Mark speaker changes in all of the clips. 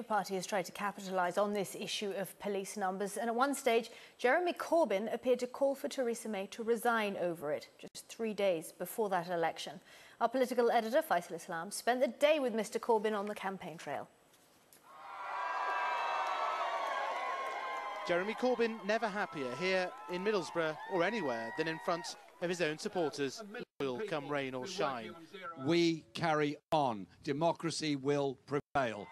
Speaker 1: party has tried to capitalise on this issue of police numbers, and at one stage, Jeremy Corbyn appeared to call for Theresa May to resign over it, just 3 days before that election. Our political editor, Faisal Islam, spent the day with Mr Corbyn on the campaign trail.
Speaker 2: Jeremy Corbyn never happier here in Middlesbrough or anywhere than in front of his own supporters, loyal come rain or shine.
Speaker 3: We carry on. Democracy will prevail.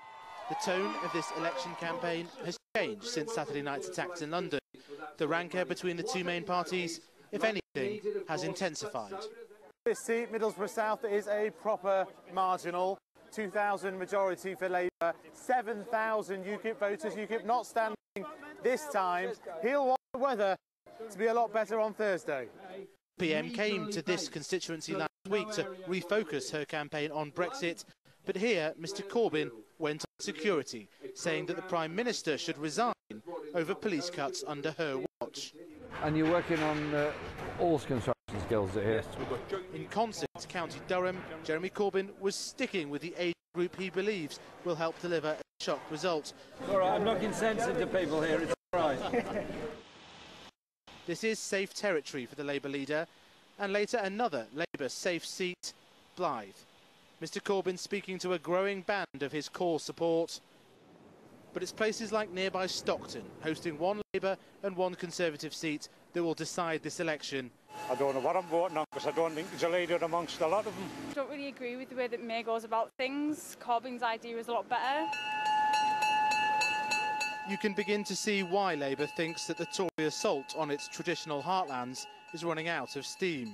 Speaker 2: The tone of this election campaign has changed since Saturday night's attacks in London. The rancour between the two main parties, if anything, has intensified.
Speaker 4: This seat, Middlesbrough South, is a proper marginal. 2,000 majority for Labour, 7,000 UKIP voters. UKIP not standing this time. He'll want the weather to be a lot better on Thursday.
Speaker 2: PM came to this constituency last week to refocus her campaign on Brexit, but here Mr Corbyn went on security, saying that the Prime Minister should resign over police cuts under her watch.
Speaker 5: And you're working on all construction skills here?
Speaker 2: In Consett, County Durham, Jeremy Corbyn was sticking with the age group he believes will help deliver a shock result.
Speaker 5: All right, I'm knocking sense into people here, it's all right.
Speaker 2: This is safe territory for the Labour leader, and later another Labour safe seat, Blyth. Mr Corbyn speaking to a growing band of his core support. But it's places like nearby Stockton, hosting one Labour and one Conservative seat, that will decide this election.
Speaker 6: I don't know what I'm voting on, because I don't think there's a leader amongst a lot of them.
Speaker 7: I don't really agree with the way that May goes about things. Corbyn's idea is a lot better.
Speaker 2: You can begin to see why Labour thinks that the Tory assault on its traditional heartlands is running out of steam.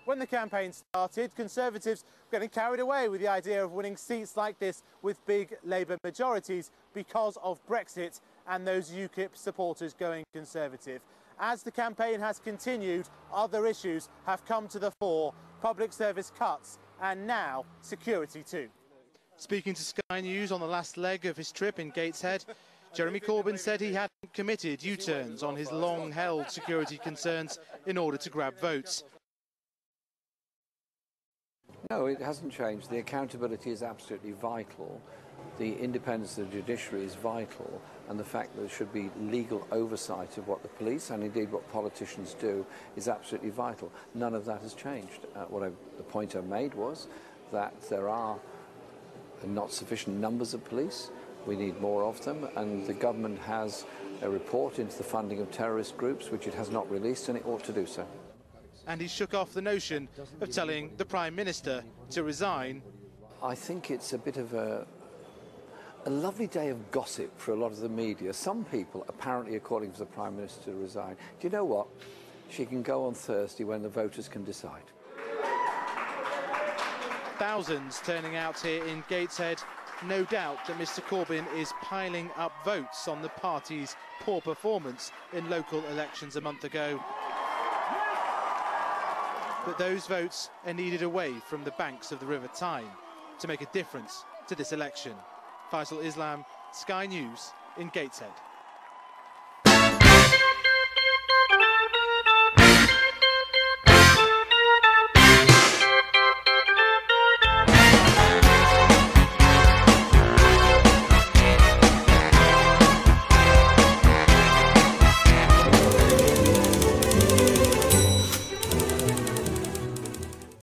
Speaker 4: When the campaign started, Conservatives were getting carried away with the idea of winning seats like this with big Labour majorities because of Brexit and those UKIP supporters going Conservative. As the campaign has continued, other issues have come to the fore, public service cuts and now security too.
Speaker 2: Speaking to Sky News on the last leg of his trip in Gateshead, Jeremy Corbyn said he hadn't committed U-turns on his long-held security concerns in order to grab votes.
Speaker 5: No, it hasn't changed. The accountability is absolutely vital. The independence of the judiciary is vital, and the fact that there should be legal oversight of what the police and indeed what politicians do is absolutely vital. None of that has changed. The point I made was that there are not sufficient numbers of police. We need more of them, and the government has a report into the funding of terrorist groups, which it has not released, and it ought to do so.
Speaker 2: And he shook off the notion of telling the Prime Minister to resign.
Speaker 5: I think it's a bit of a lovely day of gossip for a lot of the media. Some people apparently are calling for the Prime Minister to resign. Do you know what? She can go on Thursday when the voters can decide.
Speaker 2: Thousands turning out here in Gateshead. No doubt that Mr Corbyn is piling up votes on the party's poor performance in local elections a month ago. But those votes are needed away from the banks of the River Tyne to make a difference to this election. Faisal Islam, Sky News in Gateshead.